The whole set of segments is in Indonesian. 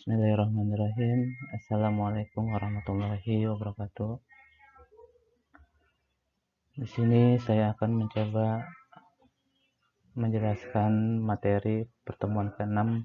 Bismillahirrahmanirrahim. Assalamualaikum warahmatullahi wabarakatuh. Di sini saya akan mencoba menjelaskan materi pertemuan ke-6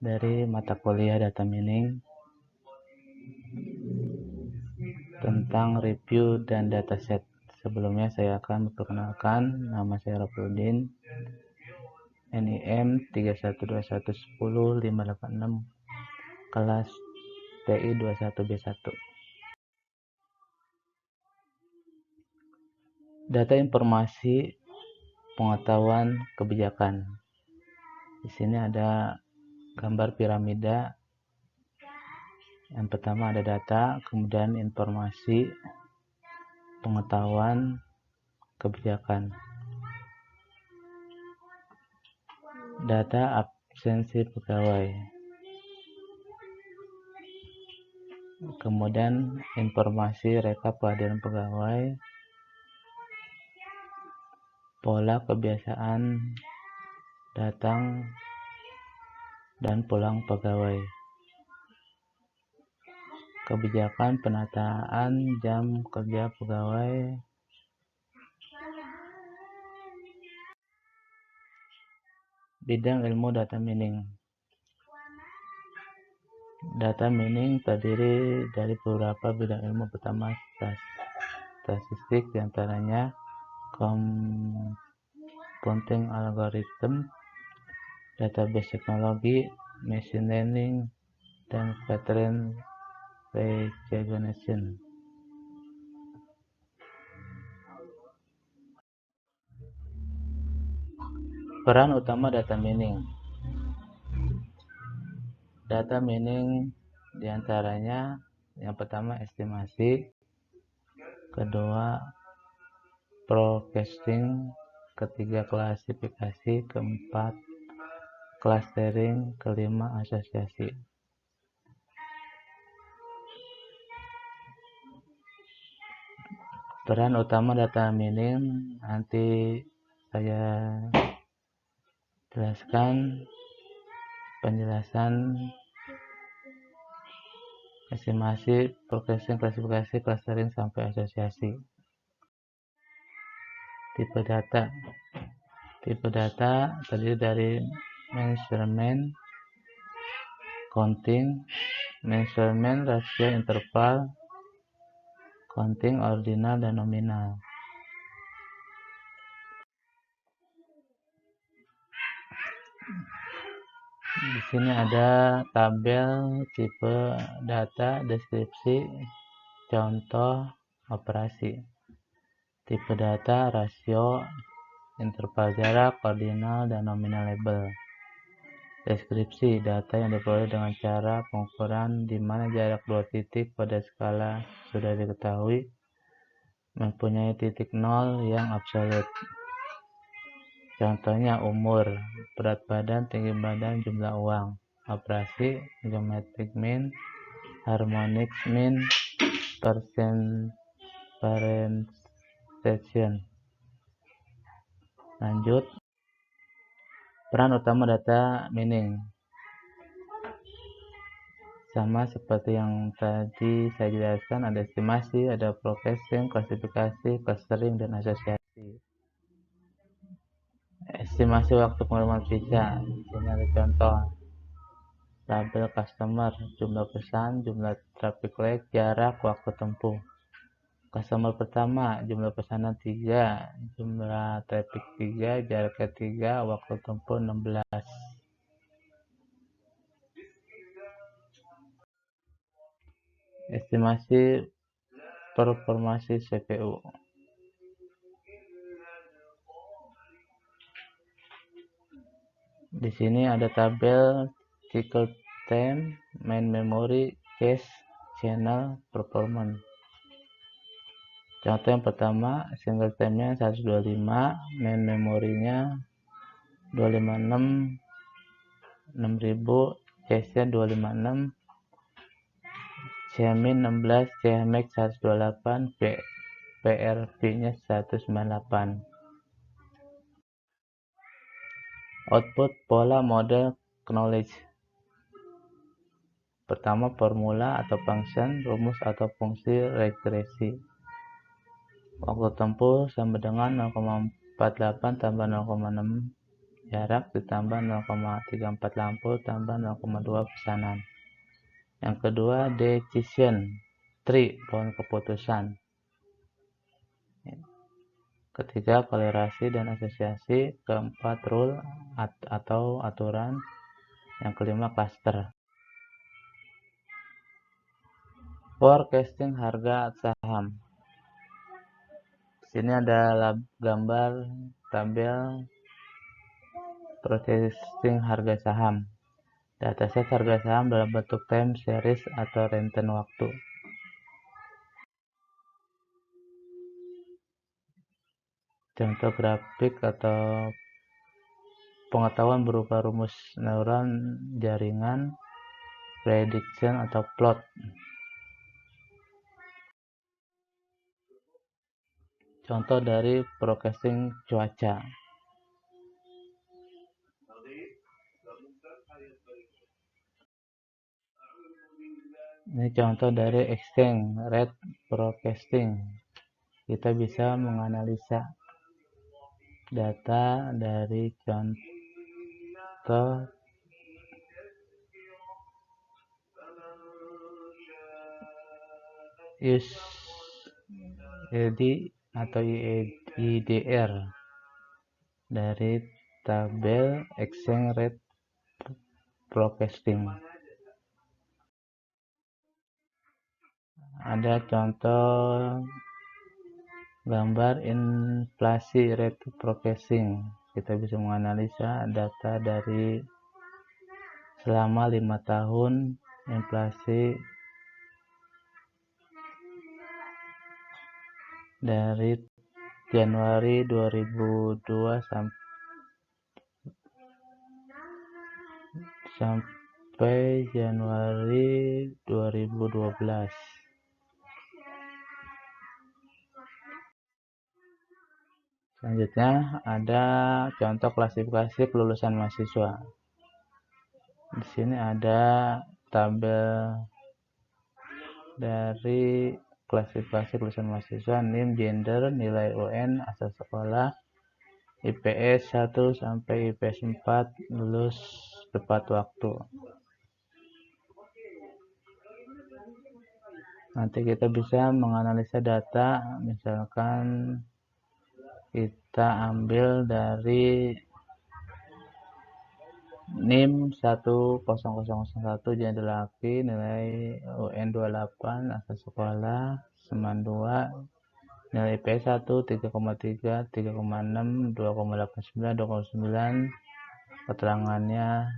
dari mata kuliah data mining tentang review dan dataset. Sebelumnya saya akan memperkenalkan, nama saya Rafudin, NIM 3121105886, kelas TI 21B1. Data informasi pengetahuan kebijakan. Di sini ada gambar piramida. Yang pertama ada data, kemudian informasi pengetahuan kebijakan. Data absensi pegawai. Kemudian informasi rekap kehadiran pegawai, pola kebiasaan datang dan pulang pegawai, kebijakan penataan jam kerja pegawai, bidang ilmu data mining. Data mining terdiri dari beberapa bidang ilmu. Pertama, statistik, diantaranya computing algorithm, database teknologi, machine learning, dan pattern recognition. Peran utama data mining. Data mining diantaranya yang pertama estimasi, kedua forecasting, ketiga klasifikasi, keempat clustering, kelima asosiasi. Peran utama data mining nanti saya jelaskan penjelasan estimasi, forecasting, klasifikasi, clustering sampai asosiasi. Tipe data. Tipe data terdiri dari measurement, counting, measurement rasio interval, counting ordinal dan nominal. Di sini ada tabel tipe data, deskripsi, contoh, operasi. Tipe data, rasio, interval jarak, ordinal, dan nominal label. Deskripsi, data yang diperoleh dengan cara pengukuran di mana jarak dua titik pada skala sudah diketahui mempunyai titik nol yang absolut. Contohnya umur, berat badan, tinggi badan, jumlah uang. Operasi, geometric mean, harmonic mean, percentage. Lanjut, peran utama data mining. Sama seperti yang tadi saya jelaskan, ada estimasi, ada forecasting, klasifikasi, clustering, dan asosiasi. Estimasi waktu pengiriman visa. Ini ada contoh. Label customer, jumlah pesan, jumlah traffic light, jarak, waktu tempuh. Customer pertama, jumlah pesanan 3, jumlah traffic 3, jaraknya 3, waktu tempuh 16. Estimasi performasi CPU. Di sini ada tabel cycle time, main memory, cache, channel, performance. Contoh yang pertama, single time-nya 125, main memorinya 256 6000, cache-nya 256, CMIN 16, CMX 128, PRV-nya 198. Output pola model knowledge. Pertama, formula atau function, rumus atau fungsi regresi. Waktu tempuh sama dengan 0,48 tambah 0,6 jarak ditambah 0,34 lampu tambah 0,2 pesanan. Yang kedua, decision tree, pohon keputusan. Ketiga, kolerasi dan asosiasi. Keempat, rule atau aturan. Yang kelima, cluster. Forecasting harga saham. Di sini ada gambar tabel forecasting harga saham. Dataset harga saham dalam bentuk time series atau rentang waktu. Contoh grafik atau pengetahuan berupa rumus neuron jaringan, prediction atau plot. Contoh dari forecasting cuaca. Ini contoh dari exchange rate forecasting. Kita bisa menganalisa data dari contoh USD atau IDR dari tabel exchange rate forecasting. Ada contoh gambar inflasi rate forecasting. Kita bisa menganalisa data dari selama 5 tahun inflasi dari Januari 2002 sampai Januari 2012. Selanjutnya ada contoh klasifikasi kelulusan mahasiswa. Di sini ada tabel dari klasifikasi kelulusan mahasiswa, NIM, gender, nilai UN, asal sekolah, IPS 1 sampai IPS 4, lulus tepat waktu. Nanti kita bisa menganalisa data, misalkan kita ambil dari NIM 10001 gender laki, nilai UN 28, asal sekolah Seman 2, nilai IPS 1 3,3, 3,6, 2,89, 2,9, keterangannya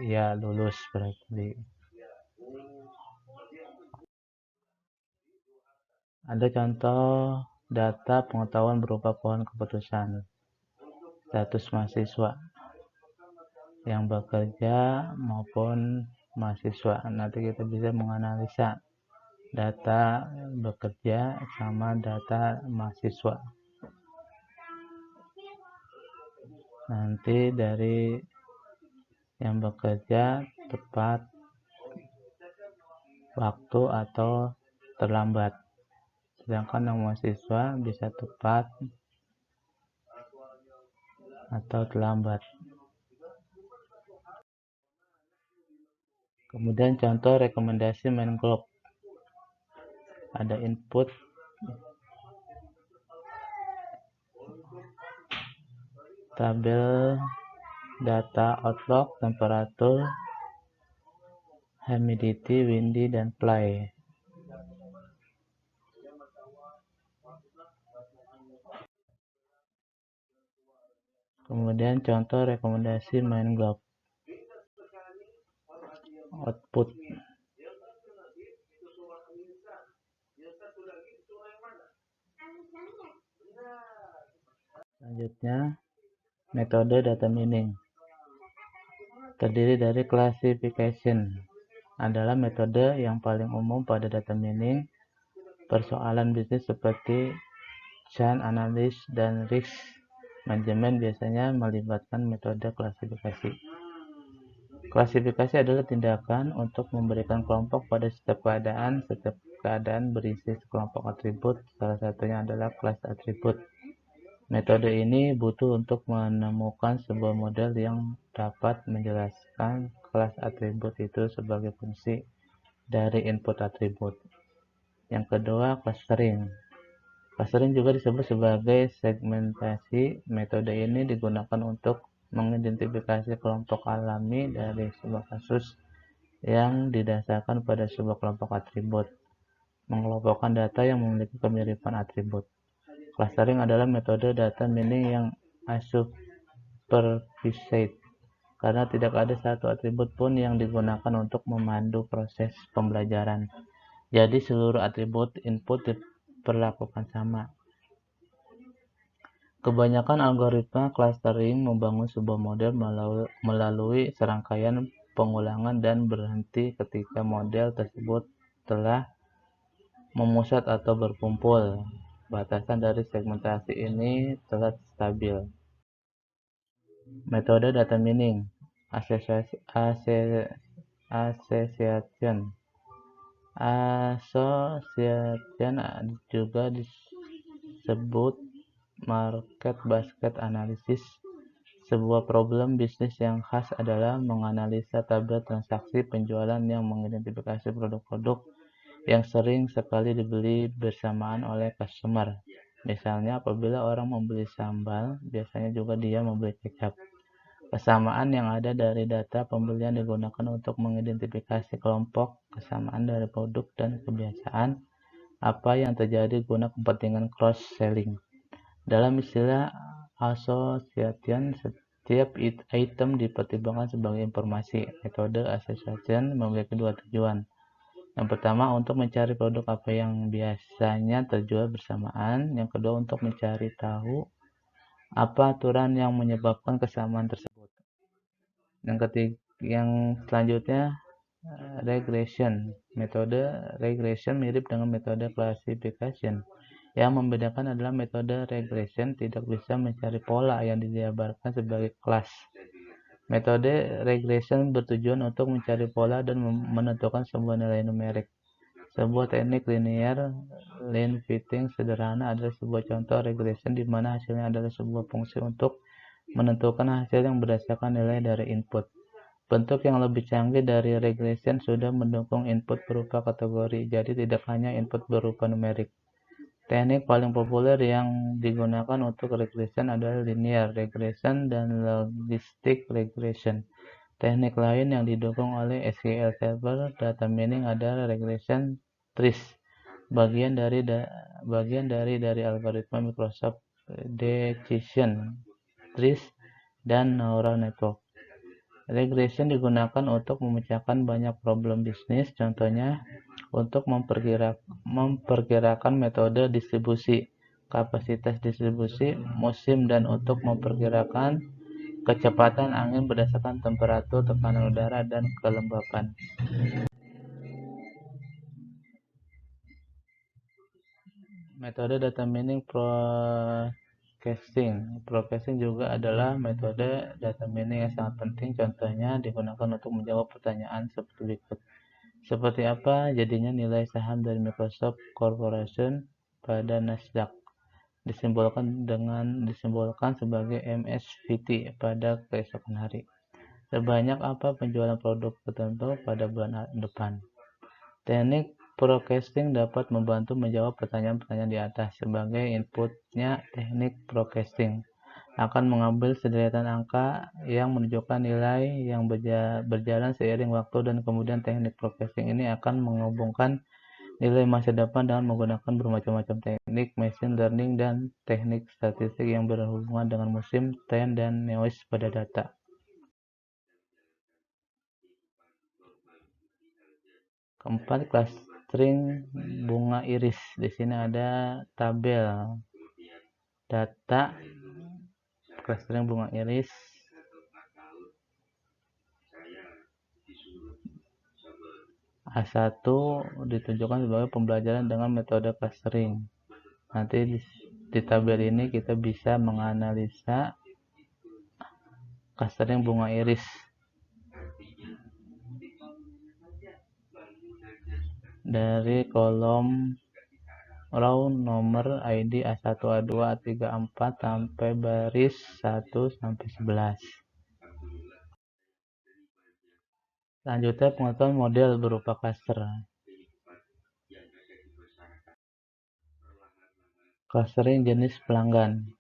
ya lulus berarti. Ada contoh data pengetahuan berupa pohon keputusan. Status mahasiswa yang bekerja maupun mahasiswa. Nanti kita bisa menganalisa data bekerja sama data mahasiswa. Nanti dari yang bekerja tepat waktu atau terlambat, sedangkan yang mahasiswa bisa tepat atau terlambat. Kemudian contoh rekomendasi main globe. Ada input, tabel data outlook, temperatur, humidity, windy, dan fly. Kemudian contoh rekomendasi main globe. Output, selanjutnya metode data mining. Terdiri dari classification, adalah metode yang paling umum pada data mining. Persoalan bisnis seperti churn analysis dan risk management biasanya melibatkan metode klasifikasi. Klasifikasi adalah tindakan untuk memberikan kelompok pada setiap keadaan. Setiap keadaan berisi sekelompok atribut, salah satunya adalah kelas atribut. Metode ini butuh untuk menemukan sebuah model yang dapat menjelaskan kelas atribut itu sebagai fungsi dari input atribut. Yang kedua, clustering. Clustering juga disebut sebagai segmentasi. Metode ini digunakan untuk mengidentifikasi kelompok alami dari sebuah kasus yang didasarkan pada sebuah kelompok atribut. Mengelompokkan data yang memiliki kemiripan atribut. Clustering adalah metode data mining yang unsupervised, karena tidak ada satu atribut pun yang digunakan untuk memandu proses pembelajaran. Jadi seluruh atribut input diperlakukan sama. Kebanyakan algoritma clustering membangun sebuah model melalui serangkaian pengulangan dan berhenti ketika model tersebut telah memusat atau berkumpul. Batasan dari segmentasi ini telah stabil. Metode data mining, association. Association juga disebut market basket analysis. Sebuah problem bisnis yang khas adalah menganalisa tabel transaksi penjualan yang mengidentifikasi produk-produk yang sering sekali dibeli bersamaan oleh customer. Misalnya, apabila orang membeli sambal, biasanya juga dia membeli kecap. Kesamaan yang ada dari data pembelian digunakan untuk mengidentifikasi kelompok kesamaan dari produk dan kebiasaan apa yang terjadi guna kepentingan cross-selling. Dalam istilah association, setiap item dipertimbangkan sebagai informasi. Metode association memiliki dua tujuan. Yang pertama, untuk mencari produk apa yang biasanya terjual bersamaan. Yang kedua, untuk mencari tahu apa aturan yang menyebabkan kesamaan tersebut. Yang selanjutnya, regression. Metode regression mirip dengan metode classification. Yang membedakan adalah metode regression tidak bisa mencari pola yang dijabarkan sebagai kelas. Metode regression bertujuan untuk mencari pola dan menentukan sebuah nilai numerik. Sebuah teknik linear line fitting sederhana adalah sebuah contoh regression di mana hasilnya adalah sebuah fungsi untuk menentukan hasil yang berdasarkan nilai dari input. Bentuk yang lebih canggih dari regression sudah mendukung input berupa kategori, jadi tidak hanya input berupa numerik. Teknik paling populer yang digunakan untuk regression adalah linear regression dan logistic regression. Teknik lain yang didukung oleh SQL Server Data Mining adalah regression trees, bagian dari algoritma Microsoft Decision Trees dan Neural Network. Regression digunakan untuk memecahkan banyak problem bisnis, contohnya untuk memperkirakan metode distribusi, kapasitas distribusi, musim, dan untuk memperkirakan kecepatan angin berdasarkan temperatur, tekanan udara, dan kelembapan. Metode data mining Procasing juga adalah metode data mining yang sangat penting. Contohnya digunakan untuk menjawab pertanyaan seperti berikut. Seperti apa jadinya nilai saham dari Microsoft Corporation pada Nasdaq? Disimbolkan sebagai MSVT pada keesokan hari. Sebanyak apa penjualan produk tertentu pada bulan depan? Teknik forecasting dapat membantu menjawab pertanyaan-pertanyaan di atas. Sebagai inputnya, teknik forecasting akan mengambil sederetan angka yang menunjukkan nilai yang berjalan seiring waktu, dan kemudian teknik forecasting ini akan menghubungkan nilai masa depan dengan menggunakan bermacam-macam teknik machine learning dan teknik statistik yang berhubungan dengan musim, tren, dan noise pada data. Keempat, clustering bunga iris. Di sini ada tabel data clustering bunga iris. A1 ditunjukkan sebagai pembelajaran dengan metode clustering. Nanti di tabel ini kita bisa menganalisa clustering bunga iris. dari kolom row nomor ID A1, A2, A3, A4 sampai baris 1 sampai 11. Selanjutnya pengetahuan model berupa cluster. Clustering jenis pelanggan.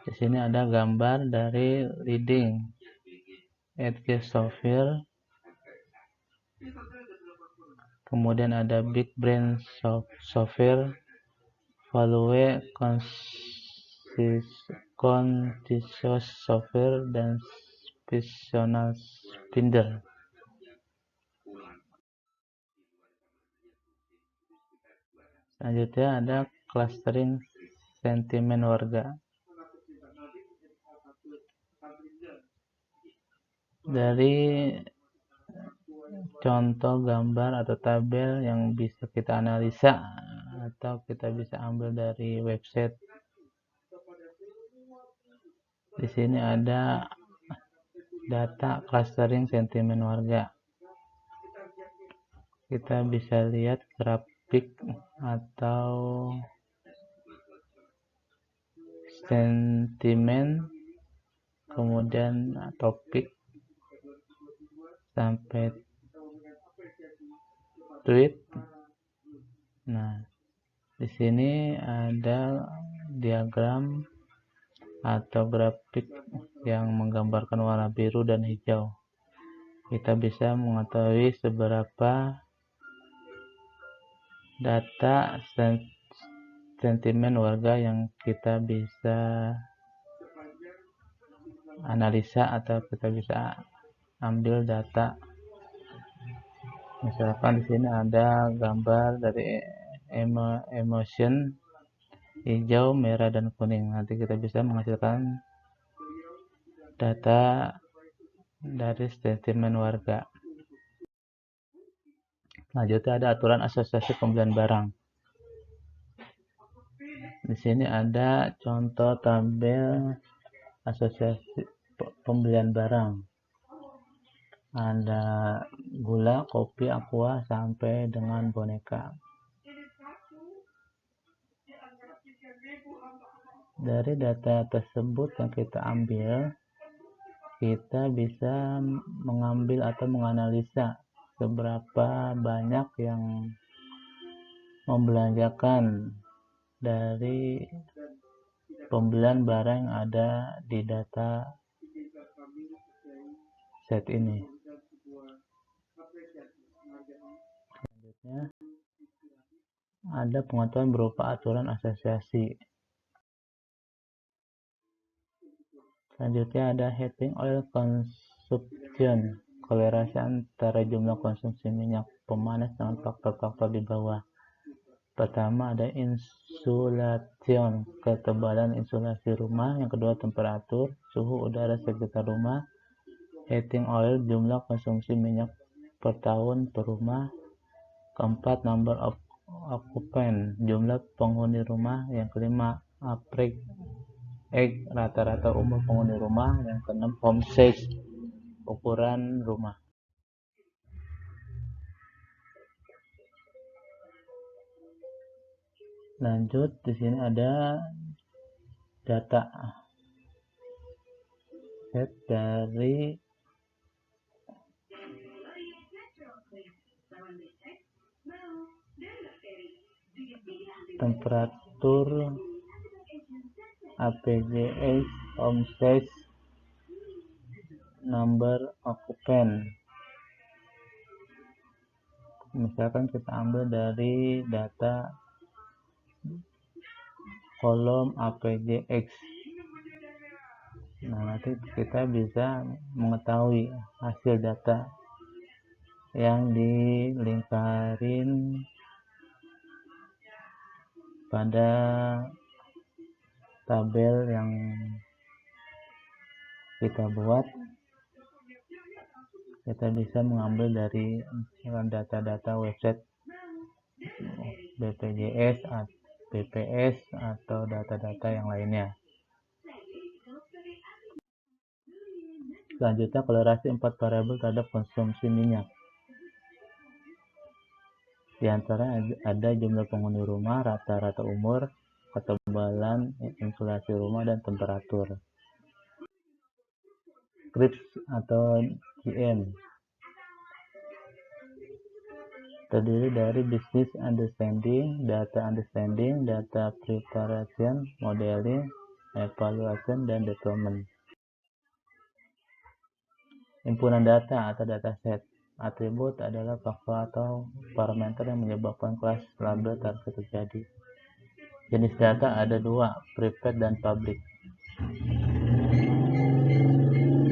Di sini ada gambar dari leading edge software. Kemudian ada big brand software, value conscious software, dan special spender. Selanjutnya ada clustering sentimen warga. Dari contoh gambar atau tabel yang bisa kita analisa atau kita bisa ambil dari website. Di sini ada data clustering sentimen warga. Kita bisa lihat grafik atau sentimen, kemudian topik sampai tweet. Nah, di sini ada diagram atau grafik yang menggambarkan warna biru dan hijau. Kita bisa mengetahui seberapa data sentimen warga yang kita bisa analisa atau kita bisa ambil data. Misalkan di sini ada gambar dari emotion hijau, merah, dan kuning. Nanti kita bisa menghasilkan data dari sentimen warga. Selanjutnya ada aturan asosiasi pembelian barang. Di sini ada contoh tabel asosiasi pembelian barang. Ada gula, kopi, aqua, sampai dengan boneka. Dari data tersebut yang kita ambil, kita bisa mengambil atau menganalisa seberapa banyak yang membelanjakan dari pembelian barang yang ada di data set ini. Selanjutnya ada pengetahuan berupa aturan asosiasi. Selanjutnya ada heating oil consumption, kolerasi antara jumlah konsumsi minyak pemanas dengan faktor-faktor di bawah. Pertama ada insulation, ketebalan insulasi rumah. Yang kedua temperatur, suhu udara sekitar rumah. Heating oil, jumlah konsumsi minyak per tahun per rumah. Keempat, number of occupant, jumlah penghuni rumah. Yang kelima, average age, rata-rata umur penghuni rumah. Yang keenam, home size, ukuran rumah. Lanjut, di sini ada data set dari temperatur, APGS, home size, number occupant. Misalkan kita ambil dari data kolom APGX. Nah, nanti kita bisa mengetahui hasil data yang dilingkarin pada tabel yang kita buat. Kita bisa mengambil dari data-data website BPJS, BPS, atau data-data yang lainnya. Selanjutnya kolerasi 4 variabel terhadap konsumsi minyak. Di antara ada jumlah penghuni rumah, rata-rata umur, ketebalan insulasi rumah, dan temperatur. CRIPS atau GM terdiri dari business understanding, data preparation, modeling, evaluation, dan deployment. Himpunan data atau dataset. Atribut adalah faktor atau parameter yang menyebabkan kelas label terjadi. Jenis data ada dua, private dan public.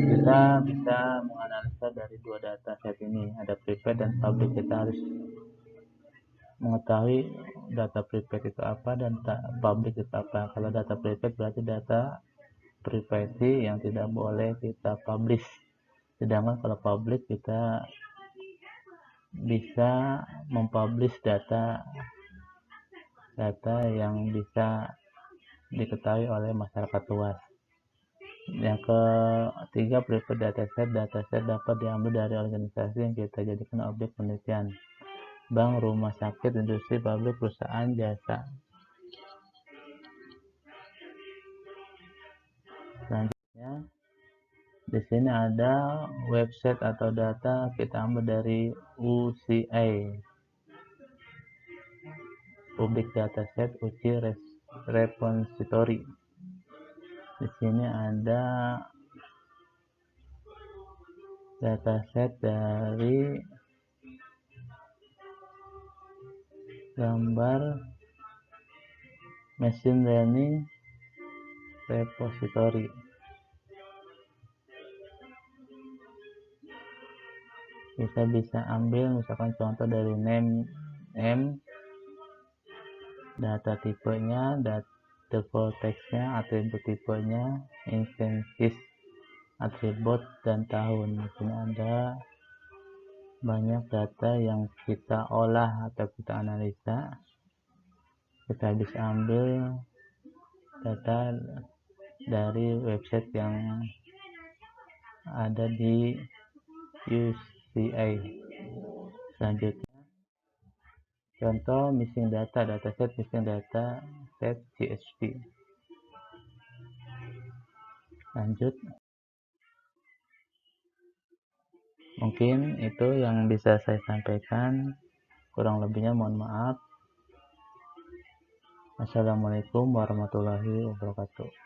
Kita bisa menganalisa dari dua data set ini, ada private dan public. Kita harus mengetahui data private itu apa dan public itu apa. Kalau data private berarti data privasi yang tidak boleh kita publish, sedangkan kalau public kita bisa mempublish data yang bisa diketahui oleh masyarakat luas. Yang ketiga, private dataset dapat diambil dari organisasi yang kita jadikan objek penelitian, bank, rumah sakit, industri, pabrik, perusahaan jasa. Selanjutnya, di sini ada website atau data kita ambil dari UCI, Public Dataset Uji Repository. Di sini ada dataset dari gambar machine learning repository. Kita bisa ambil misalkan contoh dari name, data tipenya, data konteksnya, atribut tipenya, instances, atribut, dan tahun. Di sini ada banyak data yang kita olah atau kita analisa. Kita bisa ambil data dari website yang ada di UCI. Selanjutnya, contoh missing data, dataset missing data set CSV. Lanjut, mungkin itu yang bisa saya sampaikan, kurang lebihnya mohon maaf. Assalamualaikum warahmatullahi wabarakatuh.